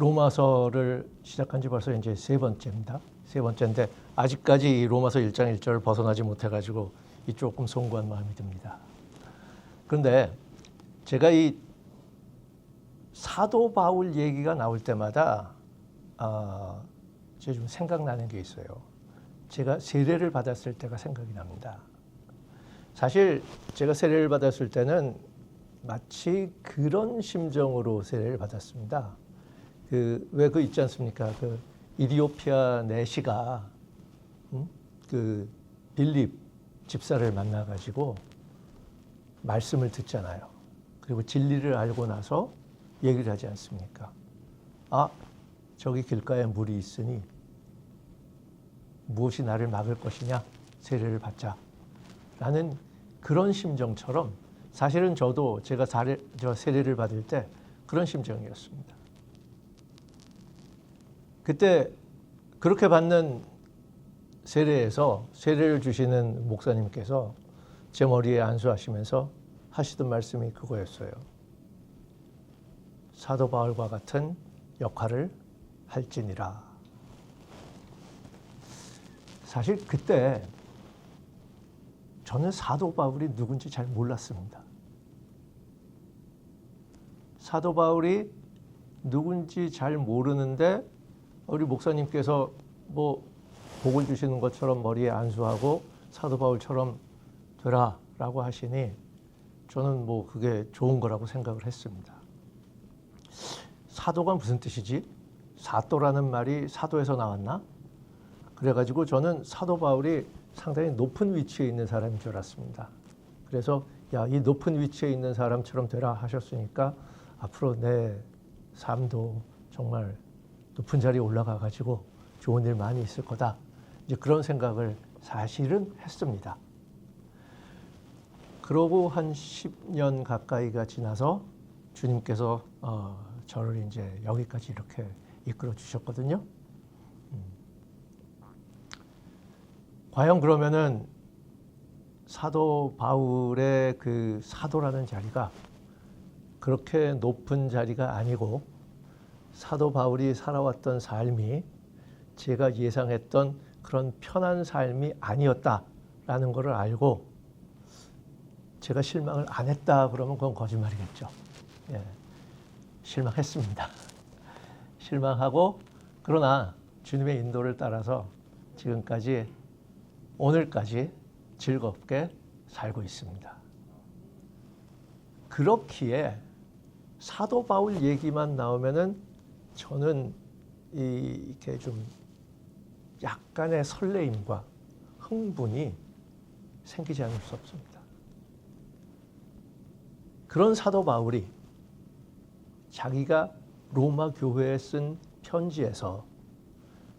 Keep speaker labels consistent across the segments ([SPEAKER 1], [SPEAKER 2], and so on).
[SPEAKER 1] 로마서를 시작한 지 벌써 이제 세 번째입니다. 세 번째인데 아직까지 이 로마서 1장 1절을 벗어나지 못해가지고 이 조금 송구한 마음이 듭니다. 그런데 제가 이 사도 바울 얘기가 나올 때마다 제가 좀 생각나는 게 있어요. 제가 세례를 받았을 때가 생각이 납니다. 사실 제가 세례를 받았을 때는 마치 그런 심정으로 세례를 받았습니다. 왜 있지 않습니까? 이디오피아 내시가 빌립 집사를 만나가지고 말씀을 듣잖아요. 그리고 진리를 알고 나서 얘기를 하지 않습니까? 저기 길가에 물이 있으니 무엇이 나를 막을 것이냐? 세례를 받자. 라는 그런 심정처럼 사실은 저도 제가 세례를 받을 때 그런 심정이었습니다. 그때 그렇게 받는 세례에서 세례를 주시는 목사님께서 제 머리에 안수하시면서 하시던 말씀이 그거였어요. 사도 바울과 같은 역할을 할지니라. 사실 그때 저는 사도 바울이 누군지 잘 몰랐습니다. 사도 바울이 누군지 잘 모르는데 우리 목사님께서 복을 주시는 것처럼 머리에 안수하고 사도 바울처럼 되라라고 하시니 저는 그게 좋은 거라고 생각을 했습니다. 사도가 무슨 뜻이지? 사도라는 말이 사도에서 나왔나? 그래가지고 저는 사도 바울이 상당히 높은 위치에 있는 사람인 줄 알았습니다. 그래서 이 높은 위치에 있는 사람처럼 되라 하셨으니까 앞으로 내 삶도 정말 높은 자리에 올라가가지고 좋은 일 많이 있을 거다. 이제 그런 생각을 사실은 했습니다. 그러고 한 10년 가까이가 지나서 주님께서 저를 이제 여기까지 이렇게 이끌어 주셨거든요. 과연 그러면은 사도 바울의 그 사도라는 자리가 그렇게 높은 자리가 아니고 사도 바울이 살아왔던 삶이 제가 예상했던 그런 편한 삶이 아니었다라는 것을 알고 제가 실망을 안 했다 그러면 그건 거짓말이겠죠. 실망했습니다. 실망하고 그러나 주님의 인도를 따라서 지금까지 오늘까지 즐겁게 살고 있습니다. 그렇기에 사도 바울 얘기만 나오면은 저는 이렇게 좀 약간의 설레임과 흥분이 생기지 않을 수 없습니다. 그런 사도 바울이 자기가 로마 교회에 쓴 편지에서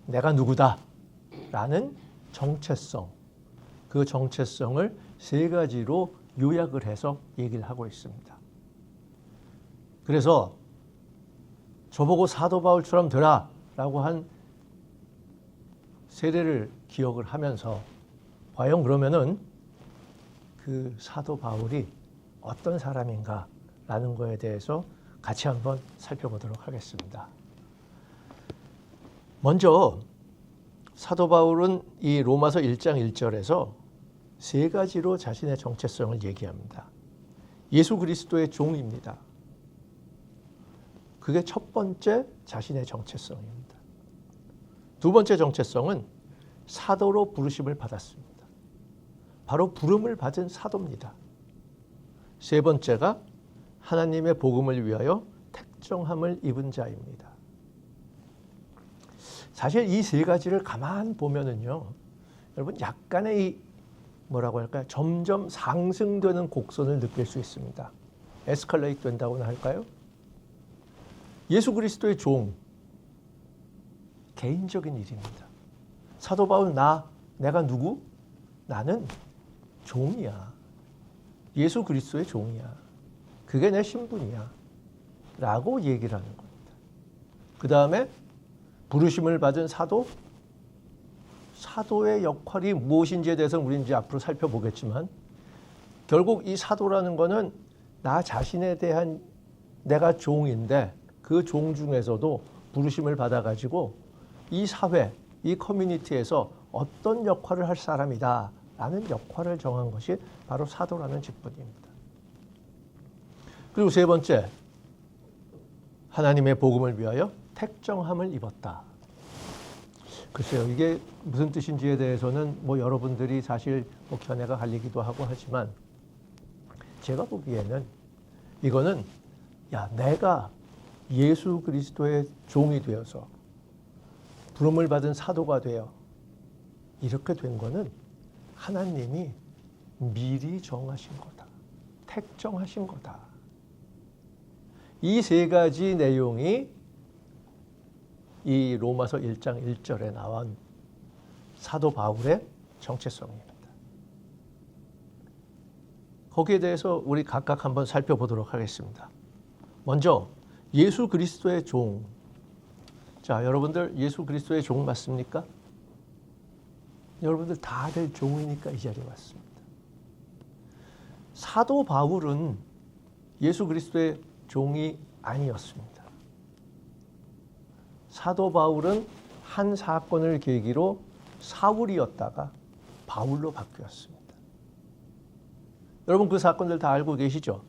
[SPEAKER 1] 내가 누구다라는 정체성, 그 정체성을 세 가지로 요약을 해서 얘기를 하고 있습니다. 그래서 저보고 사도 바울처럼 되라라고 한 세례를 기억을 하면서 과연 그러면은 그 사도 바울이 어떤 사람인가라는 거에 대해서 같이 한번 살펴보도록 하겠습니다. 먼저 사도 바울은 이 로마서 1장 1절에서 세 가지로 자신의 정체성을 얘기합니다. 예수 그리스도의 종입니다. 그게 첫 번째 자신의 정체성입니다. 두 번째 정체성은 사도로 부르심을 받았습니다. 바로 부름을 받은 사도입니다. 세 번째가 하나님의 복음을 위하여 택정함을 입은 자입니다. 사실 이 세 가지를 가만 보면은요, 여러분 약간의 점점 상승되는 곡선을 느낄 수 있습니다. 에스컬레이트 된다고나 할까요? 예수 그리스도의 종, 개인적인 일입니다. 사도 바울 내가 누구? 나는 종이야. 예수 그리스도의 종이야. 그게 내 신분이야. 라고 얘기를 하는 겁니다. 그 다음에 부르심을 받은 사도, 사도의 역할이 무엇인지에 대해서는 우리는 이제 앞으로 살펴보겠지만 결국 이 사도라는 거는 나 자신에 대한 내가 종인데 그 종 중에서도 부르심을 받아가지고 이 사회, 이 커뮤니티에서 어떤 역할을 할 사람이다 라는 역할을 정한 것이 바로 사도라는 직분입니다. 그리고 세 번째, 하나님의 복음을 위하여 택정함을 입었다. 글쎄요, 이게 무슨 뜻인지에 대해서는 여러분들이 사실 견해가 갈리기도 하고 하지만 제가 보기에는 이거는 내가 예수 그리스도의 종이 되어서 부름을 받은 사도가 되어 이렇게 된 거는 하나님이 미리 정하신 거다. 택정하신 거다. 이 세 가지 내용이 이 로마서 1장 1절에 나온 사도 바울의 정체성입니다. 거기에 대해서 우리 각각 한번 살펴보도록 하겠습니다. 먼저 예수 그리스도의 종. 자, 여러분들 예수 그리스도의 종 맞습니까? 여러분들 다들 종이니까 이 자리에 왔습니다. 사도 바울은 예수 그리스도의 종이 아니었습니다. 사도 바울은 한 사건을 계기로 사울이었다가 바울로 바뀌었습니다. 여러분 그 사건들 다 알고 계시죠?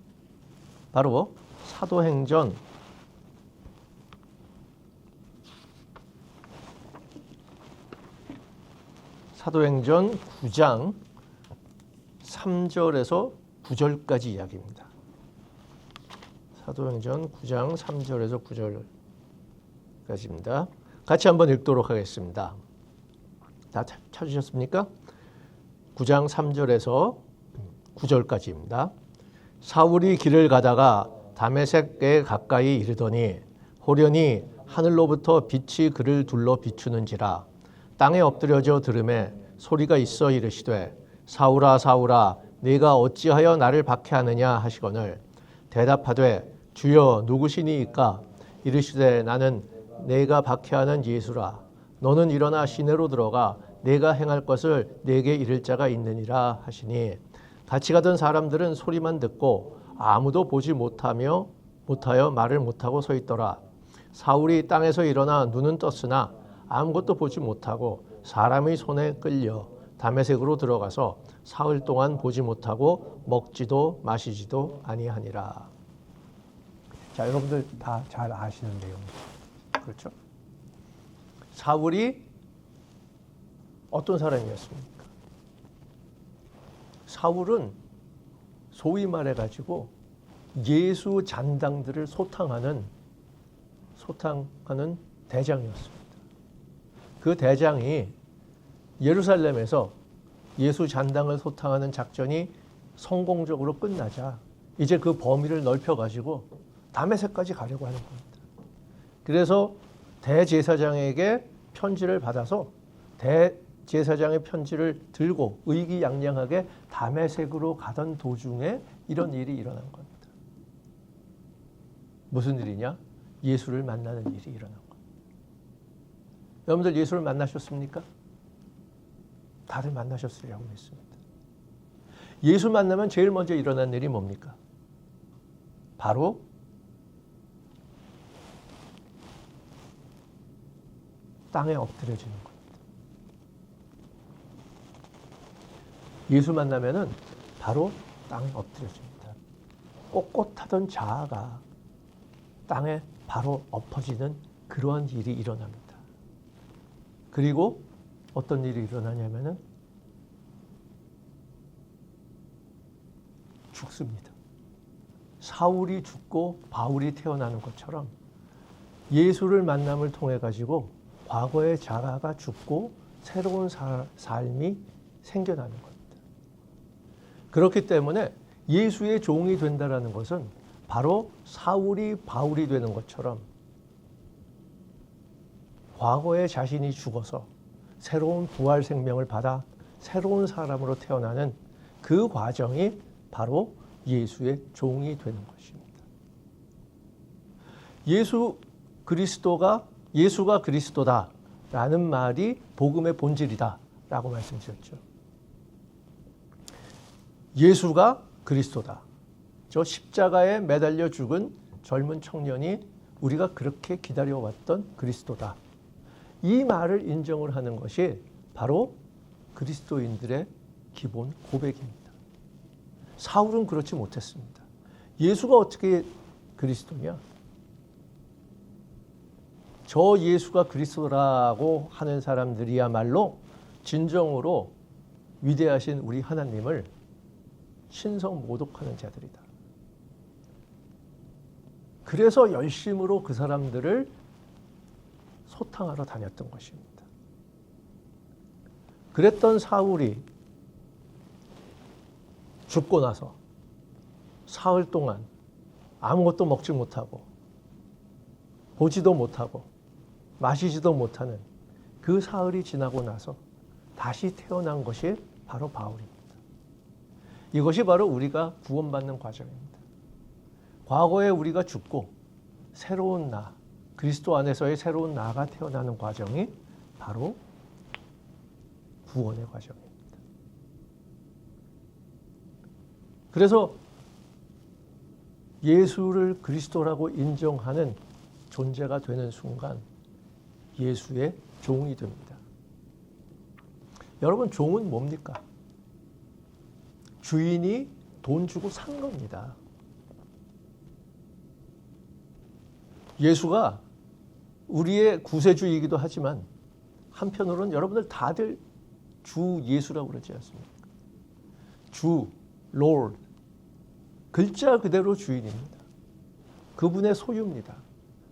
[SPEAKER 1] 바로 사도행전 9장 3절에서 9절까지 이야기입니다. 사도행전 9장 3절에서 9절까지입니다. 같이 한번 읽도록 하겠습니다. 다 찾으셨습니까? 9장 3절에서 9절까지입니다. 사울이 길을 가다가 다메섹에 가까이 이르더니 호련히 하늘로부터 빛이 그를 둘러 비추는지라 땅에 엎드려져 들음에 소리가 있어 이르시되 사울아 사울아 네가 어찌하여 나를 박해하느냐 하시거늘 대답하되 주여 누구시니이까 이르시되 나는 네가 박해하는 예수라 너는 일어나 시내로 들어가 네가 행할 것을 네게 이를 자가 있느니라 하시니 같이 가던 사람들은 소리만 듣고 아무도 보지 못하여 말을 못하고 서 있더라. 사울이 땅에서 일어나 눈은 떴으나 아무것도 보지 못하고 사람의 손에 끌려 다메섹으로 들어가서 사흘 동안 보지 못하고 먹지도 마시지도 아니하니라. 자, 여러분들 다 잘 아시는 내용이죠. 그렇죠? 사울이 어떤 사람이었습니까? 사울은 소위 말해가지고 예수 잔당들을 소탕하는 대장이었습니다. 그 대장이 예루살렘에서 예수 잔당을 소탕하는 작전이 성공적으로 끝나자 이제 그 범위를 넓혀가지고 다메섹까지 가려고 하는 겁니다. 그래서 대제사장에게 편지를 받아서 대제사장의 편지를 들고 의기양양하게 다메섹으로 가던 도중에 이런 일이 일어난 겁니다. 무슨 일이냐? 예수를 만나는 일이 일어난 겁니다. 여러분들 예수를 만나셨습니까? 다들 만나셨으리라고 믿습니다. 예수 만나면 제일 먼저 일어난 일이 뭡니까? 바로 땅에 엎드려지는 겁니다. 예수 만나면은 바로 땅에 엎드려집니다. 꼿꼿하던 자아가 땅에 바로 엎어지는 그러한 일이 일어납니다. 그리고 어떤 일이 일어나냐면은 죽습니다. 사울이 죽고 바울이 태어나는 것처럼 예수를 만남을 통해 가지고 과거의 자아가 죽고 새로운 삶이 생겨나는 겁니다. 그렇기 때문에 예수의 종이 된다는 것은 바로 사울이 바울이 되는 것처럼 과거의 자신이 죽어서 새로운 부활 생명을 받아 새로운 사람으로 태어나는 그 과정이 바로 예수의 종이 되는 것입니다. 예수가 그리스도다라는 말이 복음의 본질이다라고 말씀드렸죠. 예수가 그리스도다. 저 십자가에 매달려 죽은 젊은 청년이 우리가 그렇게 기다려왔던 그리스도다. 이 말을 인정을 하는 것이 바로 그리스도인들의 기본 고백입니다. 사울은 그렇지 못했습니다. 예수가 어떻게 그리스도냐? 저 예수가 그리스도라고 하는 사람들이야말로 진정으로 위대하신 우리 하나님을 신성 모독하는 자들이다. 그래서 열심으로 그 사람들을 소탕하러 다녔던 것입니다. 그랬던 사울이 죽고 나서 사흘 동안 아무것도 먹지 못하고 보지도 못하고 마시지도 못하는 그 사흘이 지나고 나서 다시 태어난 것이 바로 바울입니다. 이것이 바로 우리가 구원받는 과정입니다. 과거에 우리가 죽고 새로운 나, 그리스도 안에서의 새로운 나가 태어나는 과정이 바로 구원의 과정입니다. 그래서 예수를 그리스도라고 인정하는 존재가 되는 순간 예수의 종이 됩니다. 여러분, 종은 뭡니까? 주인이 돈 주고 산 겁니다. 예수가 우리의 구세주이기도 하지만 한편으로는 여러분들 다들 주 예수라고 그러지 않습니까? 주, Lord, 글자 그대로 주인입니다. 그분의 소유입니다.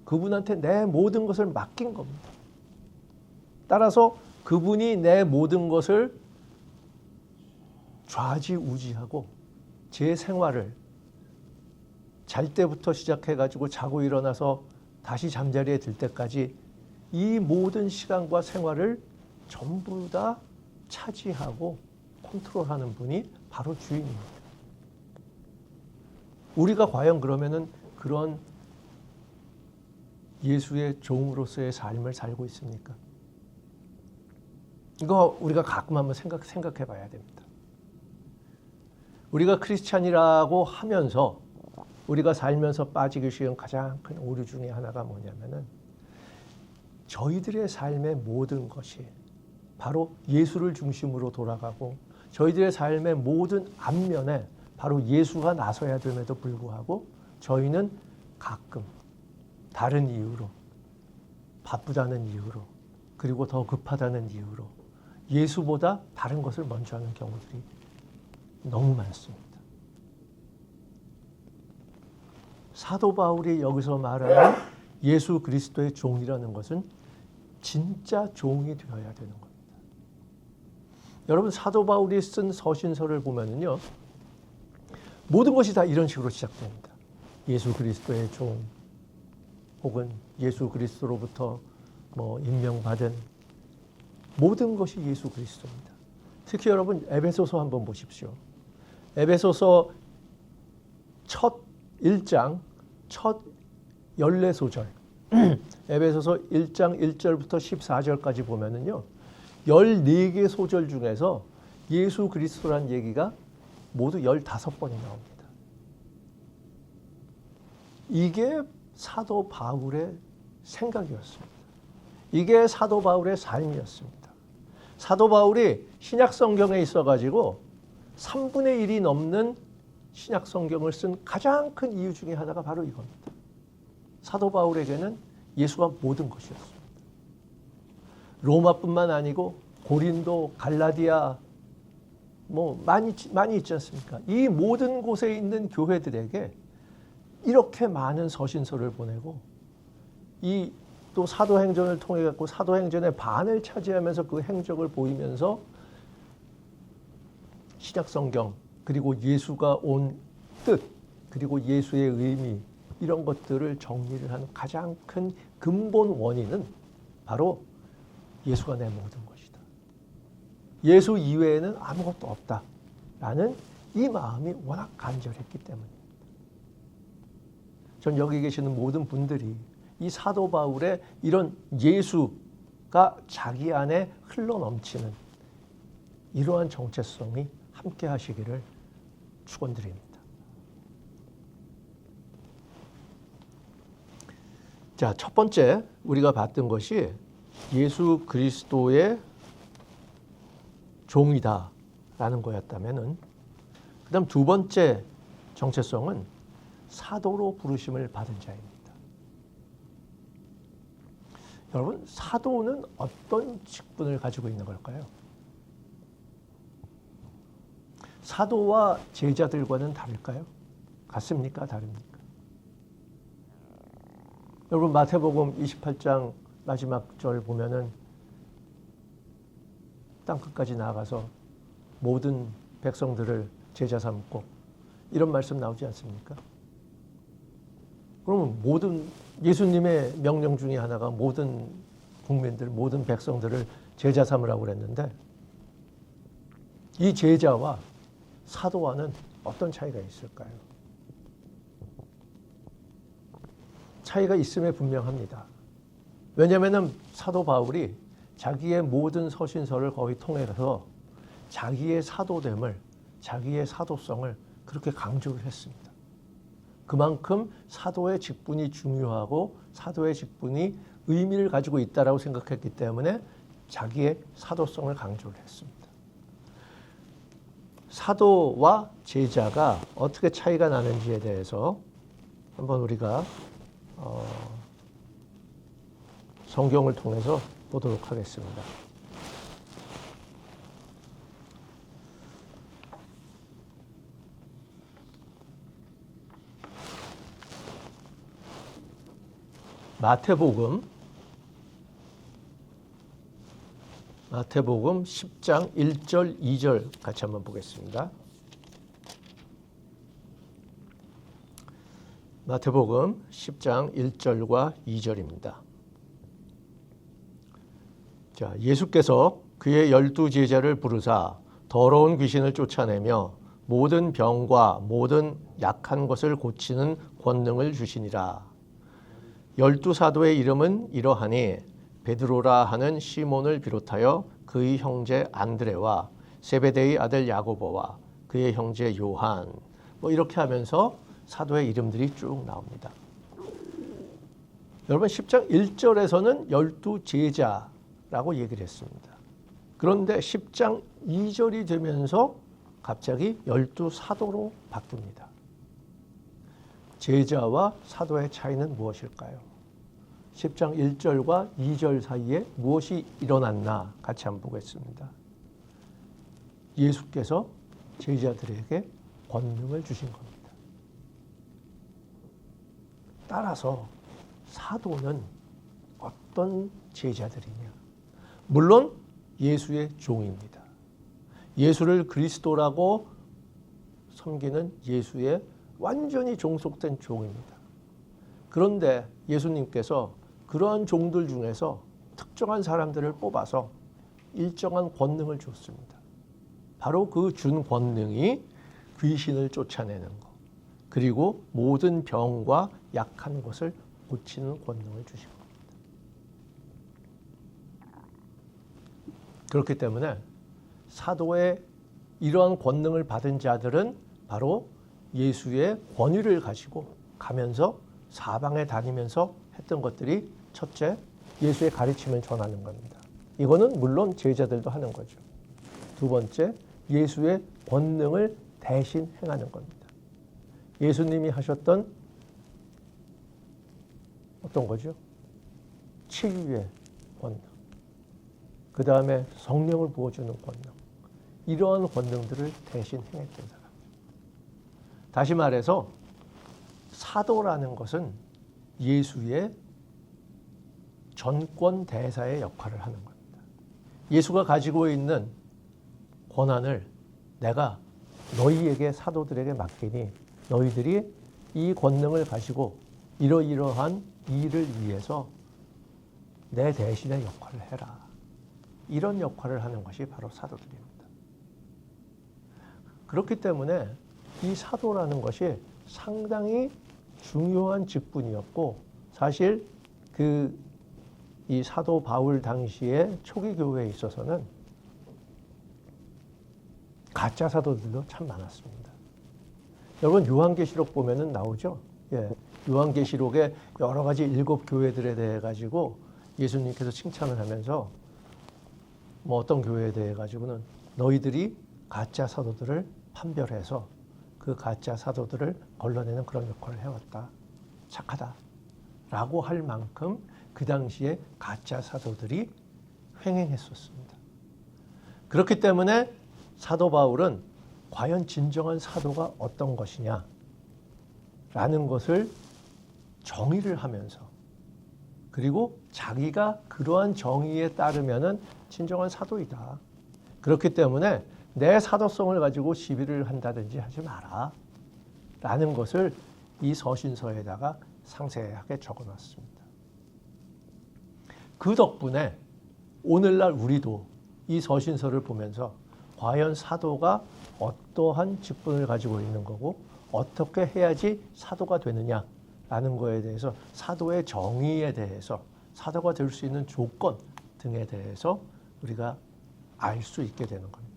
[SPEAKER 1] 그분한테 내 모든 것을 맡긴 겁니다. 따라서 그분이 내 모든 것을 좌지우지하고 제 생활을 잘 때부터 시작해가지고 자고 일어나서 다시 잠자리에 들 때까지 이 모든 시간과 생활을 전부 다 차지하고 컨트롤하는 분이 바로 주인입니다. 우리가 과연 그러면은 그런 예수의 종으로서의 삶을 살고 있습니까? 이거 우리가 가끔 한번 생각해 봐야 됩니다. 우리가 크리스찬이라고 하면서 우리가 살면서 빠지기 쉬운 가장 큰 오류 중에 하나가 뭐냐면은 저희들의 삶의 모든 것이 바로 예수를 중심으로 돌아가고 저희들의 삶의 모든 앞면에 바로 예수가 나서야 됨에도 불구하고 저희는 가끔 다른 이유로 바쁘다는 이유로 그리고 더 급하다는 이유로 예수보다 다른 것을 먼저 하는 경우들이 너무 많습니다. 사도 바울이 여기서 말하는 예수 그리스도의 종이라는 것은 진짜 종이 되어야 되는 겁니다. 여러분, 사도 바울이 쓴 서신서를 보면은요, 모든 것이 다 이런 식으로 시작됩니다. 예수 그리스도의 종, 혹은 예수 그리스도로부터 임명받은 모든 것이 예수 그리스도입니다. 특히 여러분 에베소서 한번 보십시오. 에베소서 첫 1장 첫 14소절 에베소서 1장 1절부터 14절까지 보면은요 14개 소절 중에서 예수 그리스도란 얘기가 모두 15번이 나옵니다. 이게 사도 바울의 생각이었습니다. 이게 사도 바울의 삶이었습니다. 사도 바울이 신약 성경에 있어가지고 3분의 1이 넘는 신약 성경을 쓴 가장 큰 이유 중에 하나가 바로 이겁니다. 사도 바울에게는 예수가 모든 것이었습니다. 로마뿐만 아니고 고린도, 갈라디아 많이 있지 않습니까? 이 모든 곳에 있는 교회들에게 이렇게 많은 서신서를 보내고 이 또 사도행전을 통해 갖고 사도행전의 반을 차지하면서 그 행적을 보이면서 신약 성경 그리고 예수가 온 뜻 그리고 예수의 의미 이런 것들을 정리를 하는 가장 큰 근본 원인은 바로 예수가 내 모든 것이다. 예수 이외에는 아무것도 없다라는 이 마음이 워낙 간절했기 때문입니다. 전 여기 계시는 모든 분들이 이 사도 바울의 이런 예수가 자기 안에 흘러넘치는 이러한 정체성이 함께 하시기를 축원드립니다. 자, 첫 번째 우리가 봤던 것이 예수 그리스도의 종이다라는 거였다면은, 그다음 두 번째 정체성은 사도로 부르심을 받은 자입니다. 여러분, 사도는 어떤 직분을 가지고 있는 걸까요? 사도와 제자들과는 다를까요? 같습니까? 다릅니까? 여러분, 마태복음 28장 마지막 절 보면은 땅끝까지 나아가서 모든 백성들을 제자 삼고 이런 말씀 나오지 않습니까? 그러면 모든 예수님의 명령 중에 하나가 모든 국민들, 모든 백성들을 제자 삼으라고 그랬는데, 이 제자와 사도와는 어떤 차이가 있을까요? 차이가 있음에 분명합니다. 왜냐하면 사도 바울이 자기의 모든 서신서를 거의 통해서 자기의 사도됨을, 자기의 사도성을 그렇게 강조를 했습니다. 그만큼 사도의 직분이 중요하고 사도의 직분이 의미를 가지고 있다고 생각했기 때문에 자기의 사도성을 강조를 했습니다. 사도와 제자가 어떻게 차이가 나는지에 대해서 한번 우리가 성경을 통해서 보도록 하겠습니다. 마태복음 10장 1절 2절 같이 한번 보겠습니다. 마태복음 10장 1절과 2절입니다. 자, 예수께서 그의 12 제자를 부르사 더러운 귀신을 쫓아내며 모든 병과 모든 약한 것을 고치는 권능을 주시니라. 12 사도의 이름은 이러하니 베드로라 하는 시몬을 비롯하여 그의 형제 안드레와 세베대의 아들 야고보와 그의 형제 요한, 이렇게 하면서 사도의 이름들이 쭉 나옵니다. 여러분, 10장 1절에서는 12 제자라고 얘기를 했습니다. 그런데 10장 2절이 되면서 갑자기 12 사도로 바뀝니다. 제자와 사도의 차이는 무엇일까요? 10장 1절과 2절 사이에 무엇이 일어났나 같이 한번 보겠습니다. 예수께서 제자들에게 권능을 주신 겁니다. 따라서 사도는 어떤 제자들이냐? 물론 예수의 종입니다. 예수를 그리스도라고 섬기는 예수의 완전히 종속된 종입니다. 그런데 예수님께서 그러한 종들 중에서 특정한 사람들을 뽑아서 일정한 권능을 줬습니다. 바로 그 준 권능이 귀신을 쫓아내는 것, 그리고 모든 병과 약한 것을 고치는 권능을 주신 겁니다. 그렇기 때문에 사도의 이러한 권능을 받은 자들은 바로 예수의 권위를 가지고 가면서 사방에 다니면서 했던 것들이 첫째, 예수의 가르침을 전하는 겁니다. 이거는 물론 제자들도 하는 거죠. 두 번째, 예수의 권능을 대신 행하는 겁니다. 예수님이 하셨던 어떤 거죠? 치유의 권능, 그 다음에 성령을 부어주는 권능, 이러한 권능들을 대신 행했던 사람. 다시 말해서 사도라는 것은 예수의 전권 대사의 역할을 하는 겁니다. 예수가 가지고 있는 권한을 내가 너희에게, 사도들에게 맡기니 너희들이 이 권능을 가지고 이러이러한 일을 위해서 내 대신의 역할을 해라. 이런 역할을 하는 것이 바로 사도들입니다. 그렇기 때문에 이 사도라는 것이 상당히 중요한 직분이었고, 사실 이 사도 바울 당시에 초기 교회에 있어서는 가짜 사도들도 참 많았습니다. 여러분, 요한계시록 보면은 나오죠. 예, 요한계시록에 여러 가지 7교회들에 대해 가지고 예수님께서 칭찬을 하면서 뭐 어떤 교회에 대해 가지고는 너희들이 가짜 사도들을 판별해서 그 가짜 사도들을 걸러내는 그런 역할을 해왔다. 착하다. 라고 할 만큼 그 당시에 가짜 사도들이 횡행했었습니다. 그렇기 때문에 사도 바울은 과연 진정한 사도가 어떤 것이냐 라는 것을 정의를 하면서 그리고 자기가 그러한 정의에 따르면은 진정한 사도이다. 그렇기 때문에 내 사도성을 가지고 시비를 한다든지 하지 마라. 라는 것을 이 서신서에다가 상세하게 적어놨습니다. 그 덕분에 오늘날 우리도 이 서신서를 보면서 과연 사도가 어떠한 직분을 가지고 있는 거고 어떻게 해야지 사도가 되느냐라는 거에 대해서 사도의 정의에 대해서 사도가 될 수 있는 조건 등에 대해서 우리가 알 수 있게 되는 겁니다.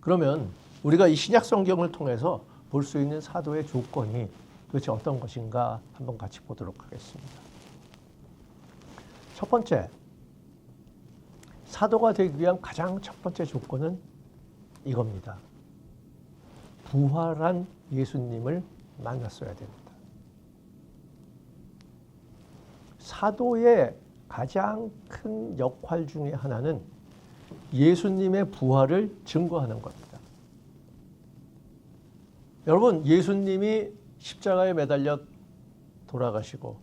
[SPEAKER 1] 그러면 우리가 이 신약 성경을 통해서 볼 수 있는 사도의 조건이 도대체 어떤 것인가 한번 같이 보도록 하겠습니다. 첫 번째, 사도가 되기 위한 가장 첫 번째 조건은 이겁니다. 부활한 예수님을 만났어야 됩니다. 사도의 가장 큰 역할 중에 하나는 예수님의 부활을 증거하는 겁니다. 여러분, 예수님이 십자가에 매달려 돌아가시고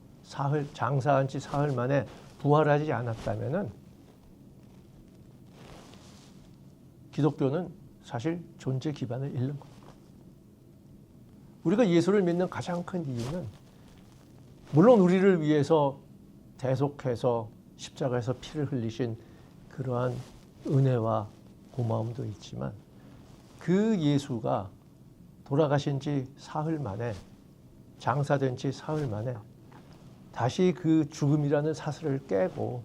[SPEAKER 1] 장사한 지 사흘 만에 부활하지 않았다면은 기독교는 사실 존재 기반을 잃는 겁니다. 우리가 예수를 믿는 가장 큰 이유는 물론 우리를 위해서 대속해서 십자가에서 피를 흘리신 그러한 은혜와 고마움도 있지만 그 예수가 돌아가신 지 사흘 만에 장사된 지 사흘 만에 다시 그 죽음이라는 사슬을 깨고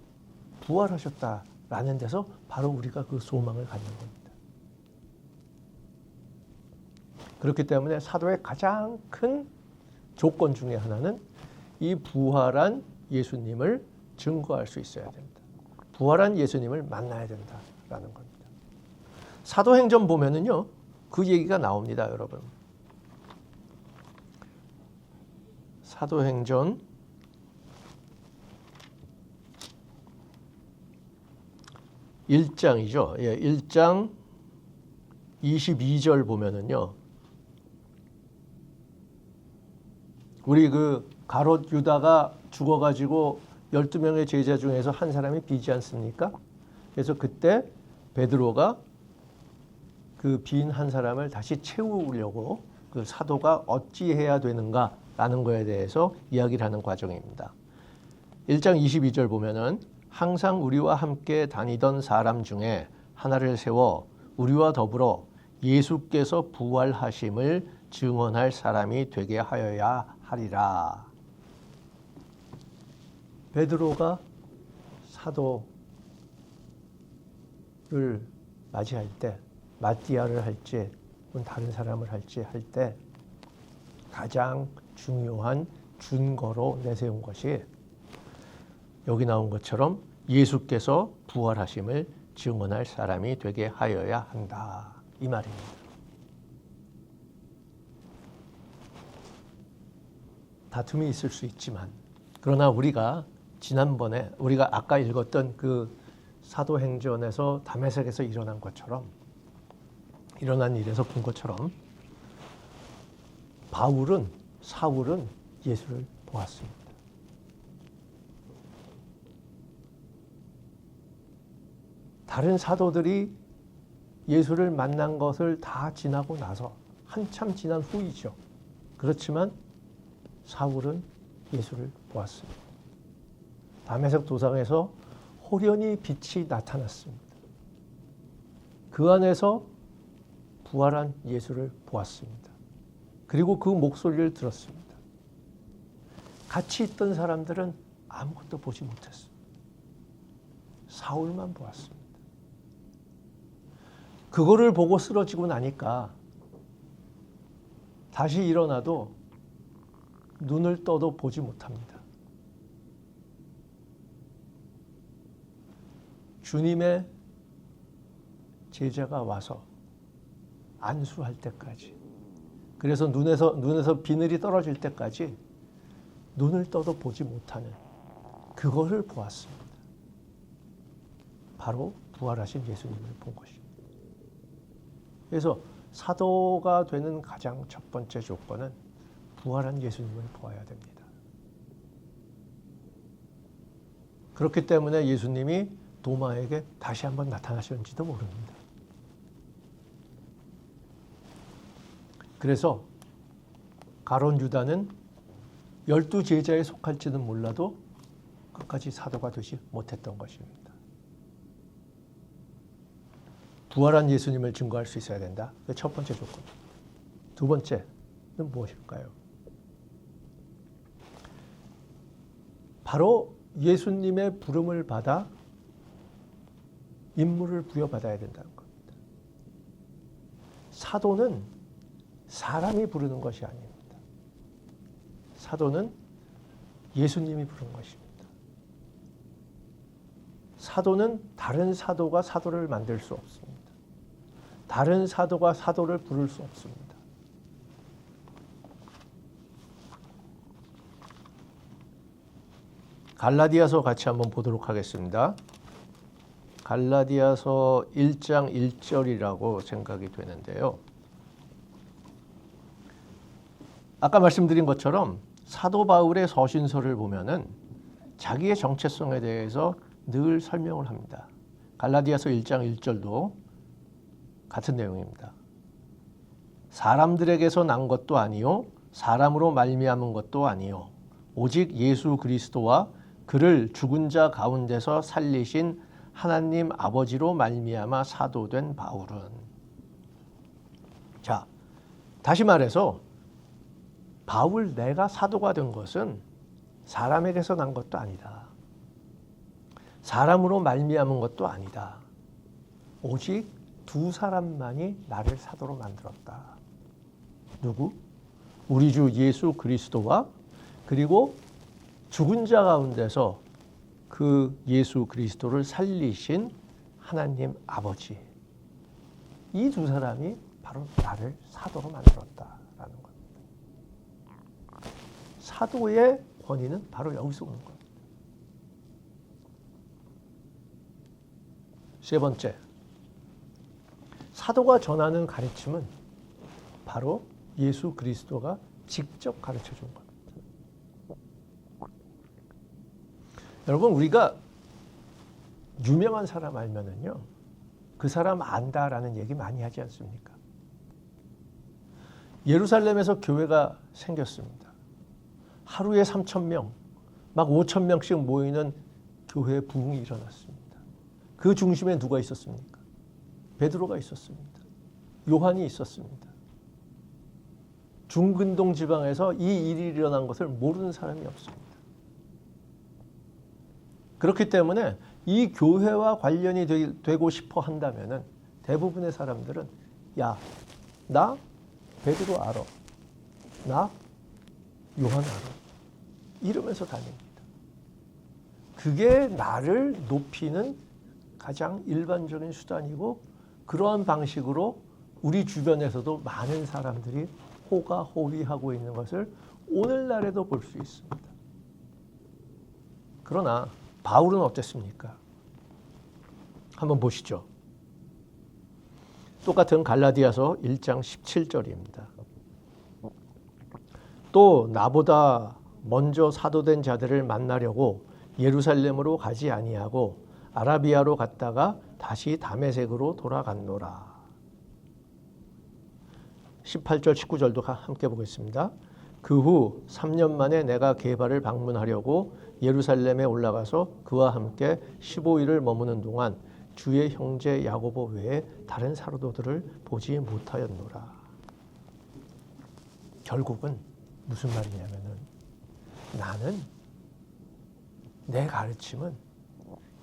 [SPEAKER 1] 부활하셨다라는 데서 바로 우리가 그 소망을 갖는 겁니다. 그렇기 때문에 사도의 가장 큰 조건 중에 하나는 이 부활한 예수님을 증거할 수 있어야 됩니다. 부활한 예수님을 만나야 된다라는 겁니다. 사도행전 보면은요, 그 얘기가 나옵니다, 여러분. 사도행전 1장이죠. 예, 1장 22절 보면은요. 우리 그 가롯 유다가 죽어가지고 12명의 제자 중에서 한 사람이 비지 않습니까? 그래서 그때 베드로가 그 빈 한 사람을 다시 채우려고 그 사도가 어찌해야 되는가라는 거에 대해서 이야기를 하는 과정입니다. 1장 22절 보면은 항상 우리와 함께 다니던 사람 중에 하나를 세워 우리와 더불어 예수께서 부활하심을 증언할 사람이 되게 하여야 하리라. 베드로가 사도를 맞이할 때, 마띠아를 할지 다른 사람을 할지 할 때 가장 중요한 준거로 내세운 것이 여기 나온 것처럼 예수께서 부활하심을 증언할 사람이 되게 하여야 한다. 이 말입니다. 다툼이 있을 수 있지만 그러나 우리가 지난번에 우리가 아까 읽었던 그 사도행전에서 다메섹에서 일어난 것처럼 일어난 일에서 본 것처럼 사울은 예수를 보았습니다. 다른 사도들이 예수를 만난 것을 다 지나고 나서 한참 지난 후이죠. 그렇지만 사울은 예수를 보았습니다. 다메섹 도상에서 호련히 빛이 나타났습니다. 그 안에서 부활한 예수를 보았습니다. 그리고 그 목소리를 들었습니다. 같이 있던 사람들은 아무것도 보지 못했습니다. 사울만 보았습니다. 그거를 보고 쓰러지고 나니까 다시 일어나도 눈을 떠도 보지 못합니다. 주님의 제자가 와서 안수할 때까지, 그래서 눈에서 비늘이 떨어질 때까지 눈을 떠도 보지 못하는 그거를 보았습니다. 바로 부활하신 예수님을 본 것입니다. 그래서 사도가 되는 가장 첫 번째 조건은 부활한 예수님을 보아야 됩니다. 그렇기 때문에 예수님이 도마에게 다시 한번 나타나셨는지도 모릅니다. 그래서 가룟 유다는 12제자에 속할지는 몰라도 끝까지 사도가 되지 못했던 것입니다. 부활한 예수님을 증거할 수 있어야 된다. 그 첫 번째 조건. 두 번째는 무엇일까요? 바로 예수님의 부름을 받아 임무를 부여받아야 된다는 겁니다. 사도는 사람이 부르는 것이 아닙니다. 사도는 예수님이 부른 것입니다. 사도는 다른 사도가 사도를 만들 수 없습니다. 다른 사도가 사도를 부를 수 없습니다. 갈라디아서 같이 한번 보도록 하겠습니다. 갈라디아서 1장 1절이라고 생각이 되는데요. 아까 말씀드린 것처럼 사도 바울의 서신서를 보면은 자기의 정체성에 대해서 늘 설명을 합니다. 갈라디아서 1장 1절도 같은 내용입니다. 사람들에게서 난 것도 아니요 사람으로 말미암은 것도 아니요 오직 예수 그리스도와 그를 죽은 자 가운데서 살리신 하나님 아버지로 말미암아 사도된 바울은. 자, 다시 말해서 바울 내가 사도가 된 것은 사람에게서 난 것도 아니다. 사람으로 말미암은 것도 아니다. 오직 두 사람만이 나를 사도로 만들었다. 누구? 우리 주 예수 그리스도와 그리고 죽은 자 가운데서 그 예수 그리스도를 살리신 하나님 아버지. 이 두 사람이 바로 나를 사도로 만들었다라는 겁니다. 사도의 권위는 바로 여기서 오는 겁니다. 세 번째, 사도가 전하는 가르침은 바로 예수 그리스도가 직접 가르쳐 준 겁니다. 여러분, 우리가 유명한 사람 알면은요, 그 사람 안다라는 얘기 많이 하지 않습니까? 예루살렘에서 교회가 생겼습니다. 하루에 3,000명, 막 5,000명씩 모이는 교회 부흥이 일어났습니다. 그 중심에 누가 있었습니까? 베드로가 있었습니다. 요한이 있었습니다. 중근동 지방에서 이 일이 일어난 것을 모르는 사람이 없습니다. 그렇기 때문에 이 교회와 관련이 되고 싶어 한다면은 대부분의 사람들은 야, 나 베드로 알아. 나 요한 알아. 이러면서 다닙니다. 그게 나를 높이는 가장 일반적인 수단이고 그러한 방식으로 우리 주변에서도 많은 사람들이 호가호위하고 있는 것을 오늘날에도 볼 수 있습니다. 그러나 바울은 어땠습니까? 한번 보시죠. 똑같은 갈라디아서 1장 17절입니다. 또 나보다 먼저 사도된 자들을 만나려고 예루살렘으로 가지 아니하고 아라비아로 갔다가 다시 다메섹으로 돌아갔노라. 18절 19절도 함께 보겠습니다. 그 후 3년 만에 내가 게바를 방문하려고 예루살렘에 올라가서 그와 함께 15일을 머무는 동안 주의 형제 야고보 외에 다른 사도들을 보지 못하였노라. 결국은 무슨 말이냐면은 나는 내 가르침은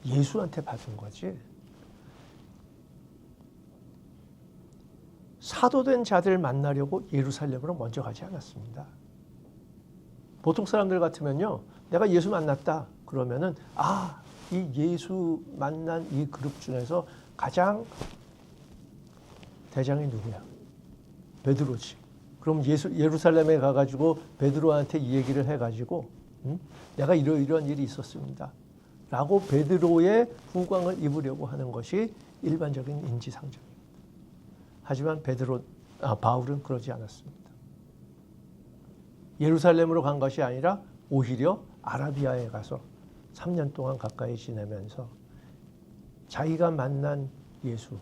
[SPEAKER 1] 예수한테 받은 거지 사도된 자들 만나려고 예루살렘으로 먼저 가지 않았습니다. 보통 사람들 같으면요, 내가 예수 만났다 그러면은 이 예수 만난 이 그룹 중에서 가장 대장이 누구야? 베드로지. 그럼 예루살렘에 가가지고 베드로한테 이 얘기를 해가지고 내가 이러이러한 일이 있었습니다 라고 베드로의 후광을 입으려고 하는 것이 일반적인 인지상정입니다. 하지만 바울은 그러지 않았습니다. 예루살렘으로 간 것이 아니라 오히려 아라비아에 가서 3년 동안 가까이 지내면서 자기가 만난 예수,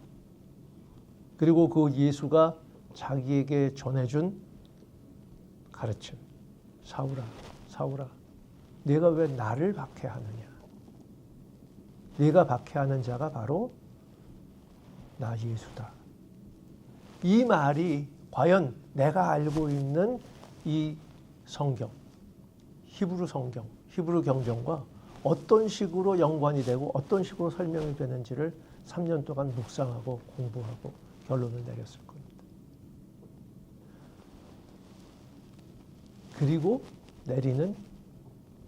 [SPEAKER 1] 그리고 그 예수가 자기에게 전해준 가르침, 사울아, 사울아, 네가 왜 나를 박해하느냐? 네가 박해하는 자가 바로 나 예수다. 이 말이 과연 내가 알고 있는 이 성경, 히브리 성경, 히브리 경전과 어떤 식으로 연관이 되고 어떤 식으로 설명이 되는지를 3년 동안 묵상하고 공부하고 결론을 내렸을 겁니다. 그리고 내리는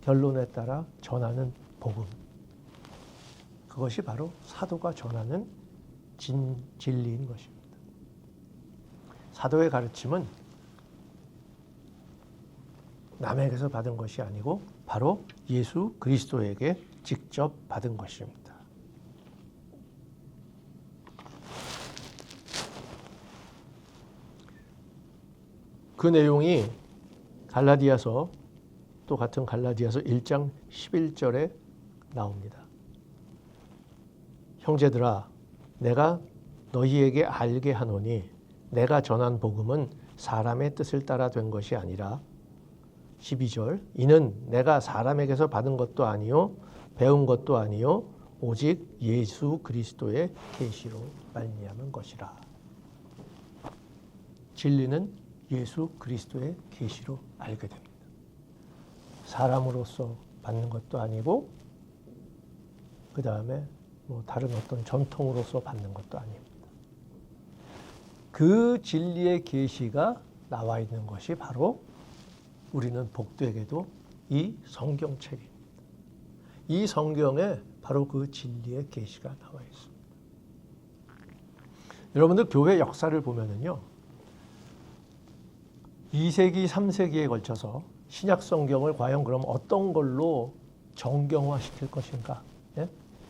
[SPEAKER 1] 결론에 따라 전하는 복음. 그것이 바로 사도가 전하는 진리인 것입니다. 사도의 가르침은 남에게서 받은 것이 아니고 바로 예수 그리스도에게 직접 받은 것입니다. 그 내용이 갈라디아서, 또 같은 갈라디아서 1장 11절에 나옵니다. 형제들아, 내가 너희에게 알게 하노니 내가 전한 복음은 사람의 뜻을 따라 된 것이 아니라 12절, 이는 내가 사람에게서 받은 것도 아니요 배운 것도 아니요 오직 예수 그리스도의 계시로 말미암은 것이라. 진리는 예수 그리스도의 계시로 알게 됩니다. 사람으로서 받는 것도 아니고 그 다음에 다른 어떤 전통으로서 받는 것도 아닙니다. 그 진리의 계시가 나와 있는 것이 바로 우리는 복되게도 이 성경책입니다. 이 성경에 바로 그 진리의 계시가 나와 있습니다. 여러분들 교회 역사를 보면은요, 2세기, 3세기에 걸쳐서 신약 성경을 과연 그럼 어떤 걸로 정경화시킬 것인가? 예?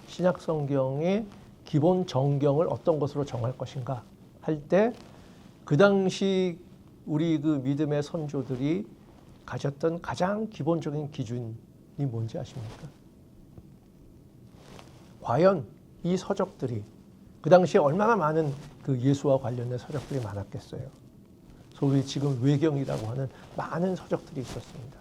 [SPEAKER 1] 신약 성경의 기본 정경을 어떤 것으로 정할 것인가? 할 때 그 당시 우리 그 믿음의 선조들이 가졌던 가장 기본적인 기준이 뭔지 아십니까? 과연 이 서적들이 그 당시에 얼마나 많은 그 예수와 관련된 서적들이 많았겠어요. 소위 지금 외경이라고 하는 많은 서적들이 있었습니다.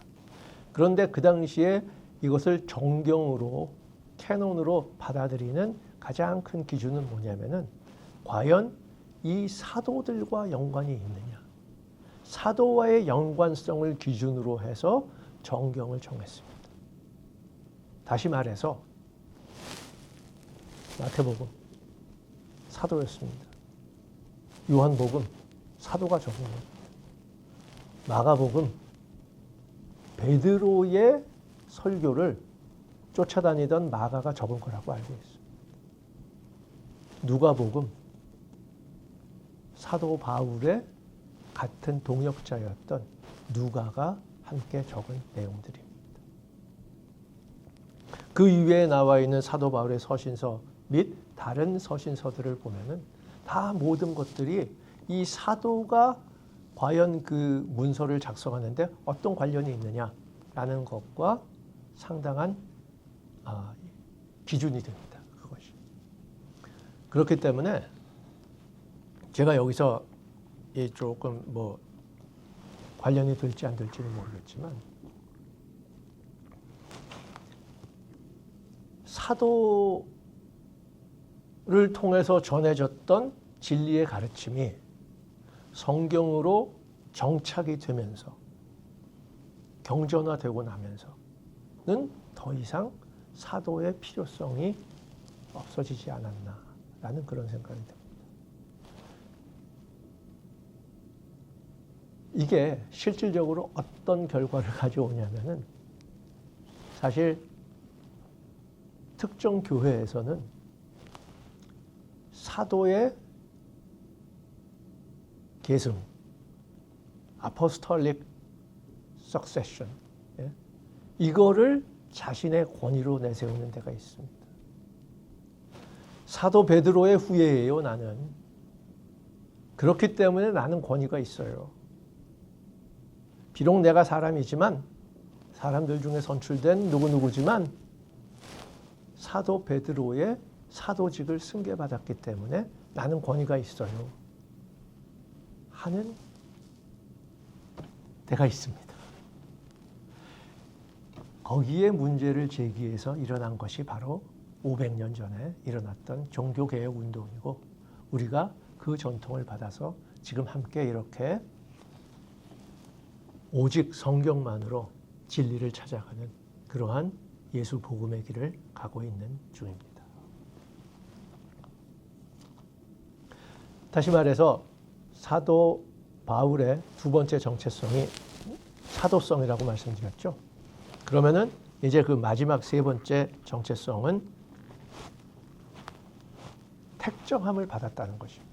[SPEAKER 1] 그런데 그 당시에 이것을 정경으로, 캐논으로 받아들이는 가장 큰 기준은 뭐냐면은 과연 이 사도들과 연관이 있느냐. 사도와의 연관성을 기준으로 해서 정경을 정했습니다. 다시 말해서 마태복음 사도였습니다. 요한복음 사도가 적은 겁니다. 마가복음 베드로의 설교를 쫓아다니던 마가가 적은 거라고 알고 있습니다. 누가복음 사도 바울의 같은 동역자였던 누가가 함께 적은 내용들입니다. 그 이외에 나와 있는 사도 바울의 서신서 및 다른 서신서들을 보면은 다 모든 것들이 이 사도가 과연 그 문서를 작성하는데 어떤 관련이 있느냐라는 것과 상당한 기준이 됩니다. 그것이. 그렇기 때문에 제가 여기서 조금 관련이 될지 안 될지는 모르겠지만 사도를 통해서 전해졌던 진리의 가르침이 성경으로 정착이 되면서 경전화되고 나면서는 더 이상 사도의 필요성이 없어지지 않았나라는 그런 생각이 듭니다. 이게 실질적으로 어떤 결과를 가져오냐면은 사실 특정 교회에서는 사도의 계승, 아포스톨릭 석세션, 이거를 자신의 권위로 내세우는 데가 있습니다. 사도 베드로의 후예예요, 나는. 그렇기 때문에 나는 권위가 있어요. 비록 내가 사람이지만, 사람들 중에 선출된 누구누구지만 사도 베드로의 사도직을 승계받았기 때문에 나는 권위가 있어요 하는 데가 있습니다. 거기에 문제를 제기해서 일어난 것이 바로 500년 전에 일어났던 종교개혁 운동이고, 우리가 그 전통을 받아서 지금 함께 이렇게 오직 성경만으로 진리를 찾아가는 그러한 예수 복음의 길을 가고 있는 중입니다. 다시 말해서 사도 바울의 두 번째 정체성이 사도성이라고 말씀드렸죠. 그러면은 이제 그 마지막 세 번째 정체성은 택정함을 받았다는 것입니다.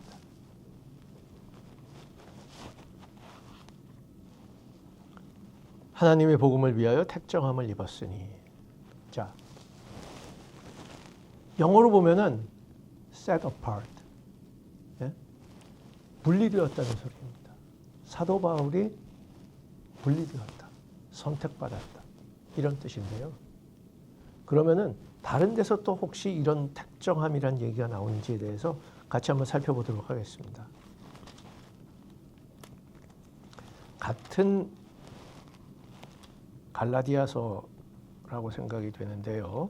[SPEAKER 1] 하나님의 복음을 위하여 택정함을 입었으니. 자, 영어로 보면은 set apart, 분리되었다는 소리입니다. 사도 바울이 분리되었다, 선택받았다, 이런 뜻인데요. 그러면은 다른 데서 또 혹시 이런 택정함이란 얘기가 나오는지에 대해서 같이 한번 살펴보도록 하겠습니다. 같은 갈라디아서라고 생각이 되는데요.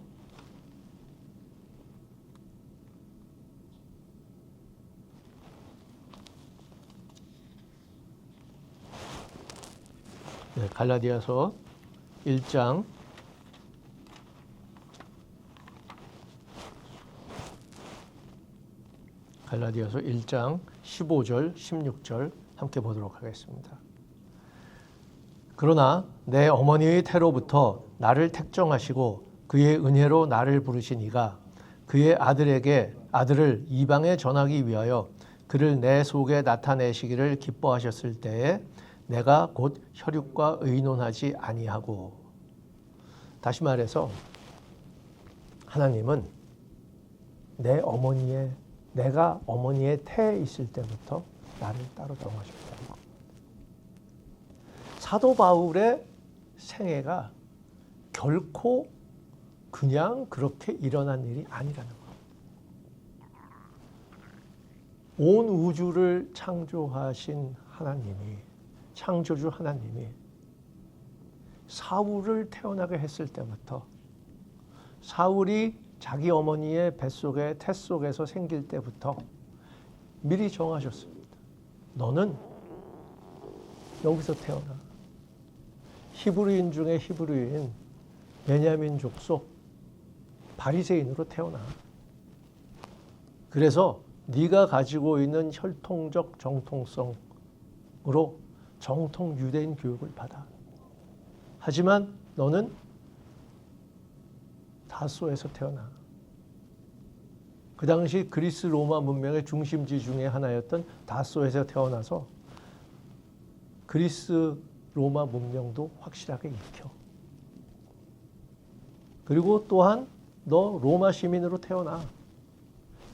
[SPEAKER 1] 네, 갈라디아서 1장 15절, 16절 함께 보도록 하겠습니다. 그러나 내 어머니의 태로부터 나를 택정하시고 그의 은혜로 나를 부르신 이가 그의 아들을 이방에 전하기 위하여 그를 내 속에 나타내시기를 기뻐하셨을 때에 내가 곧 혈육과 의논하지 아니하고. 다시 말해서 하나님은 내가 어머니의 태에 있을 때부터 나를 따로 정하셨다. 사도 바울의 생애가 결코 그냥 그렇게 일어난 일이 아니라는 것. 온 우주를 창조하신 하나님이, 창조주 하나님이 사울을 태어나게 했을 때부터, 사울이 자기 어머니의 뱃속에 태 속에서 생길 때부터 미리 정하셨습니다. 너는 여기서 태어나. 히브리인 중에 히브리인, 베냐민 족속 바리새인으로 태어나. 그래서 네가 가지고 있는 혈통적 정통성으로 정통 유대인 교육을 받아. 하지만 너는 다소에서 태어나. 그 당시 그리스 로마 문명의 중심지 중에 하나였던 다소에서 태어나서 그리스 로마 문명도 확실하게 익혀. 그리고 또한 너 로마 시민으로 태어나.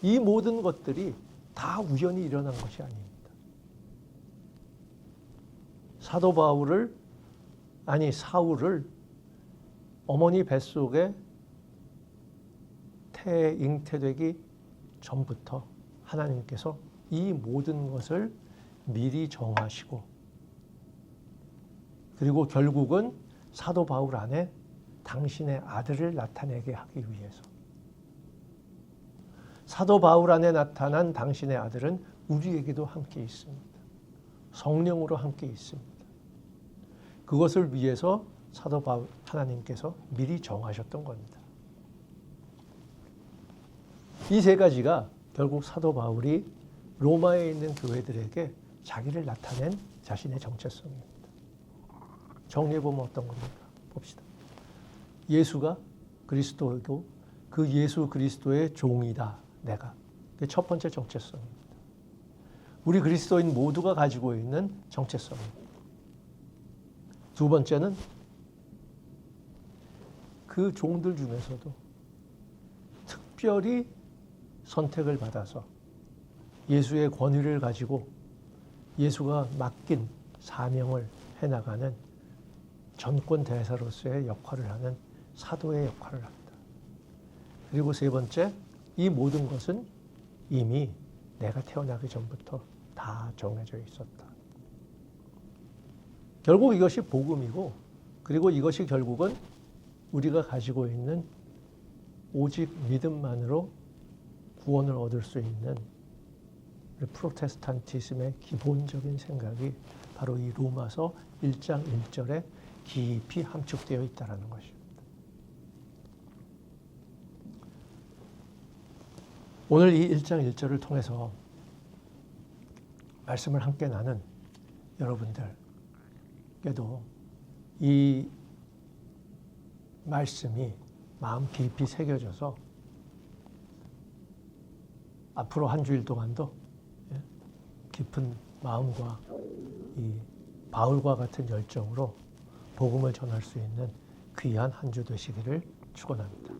[SPEAKER 1] 이 모든 것들이 다 우연히 일어난 것이 아닙니다. 사울을 어머니 뱃속에 태에 잉태되기 전부터 하나님께서 이 모든 것을 미리 정하시고, 그리고 결국은 사도 바울 안에 당신의 아들을 나타내게 하기 위해서, 사도 바울 안에 나타난 당신의 아들은 우리에게도 함께 있습니다. 성령으로 함께 있습니다. 그것을 위해서 사도 바울 하나님께서 미리 정하셨던 겁니다. 이 세 가지가 결국 사도 바울이 로마에 있는 교회들에게 자기를 나타낸 자신의 정체성입니다. 정리해보면 어떤 겁니까? 봅시다. 예수가 그리스도이고 그 예수 그리스도의 종이다. 내가. 그게 첫 번째 정체성입니다. 우리 그리스도인 모두가 가지고 있는 정체성입니다. 두 번째는 그 종들 중에서도 특별히 선택을 받아서 예수의 권위를 가지고 예수가 맡긴 사명을 해나가는 전권 대사로서의 역할을 하는 사도의 역할을 합니다. 그리고 세 번째, 이 모든 것은 이미 내가 태어나기 전부터 다 정해져 있었다. 결국 이것이 복음이고, 그리고 이것이 결국은 우리가 가지고 있는 오직 믿음만으로 구원을 얻을 수 있는 프로테스탄티즘의 기본적인 생각이 바로 이 로마서 1장 1절에 깊이 함축되어 있다는 것입니다. 오늘 이 1장 1절을 통해서 말씀을 함께 나눈 여러분들께도 이 말씀이 마음 깊이 새겨져서 앞으로 한 주일 동안도 깊은 마음과 이 바울과 같은 열정으로 복음을 전할 수 있는 귀한 한 주 되시기를 축원합니다.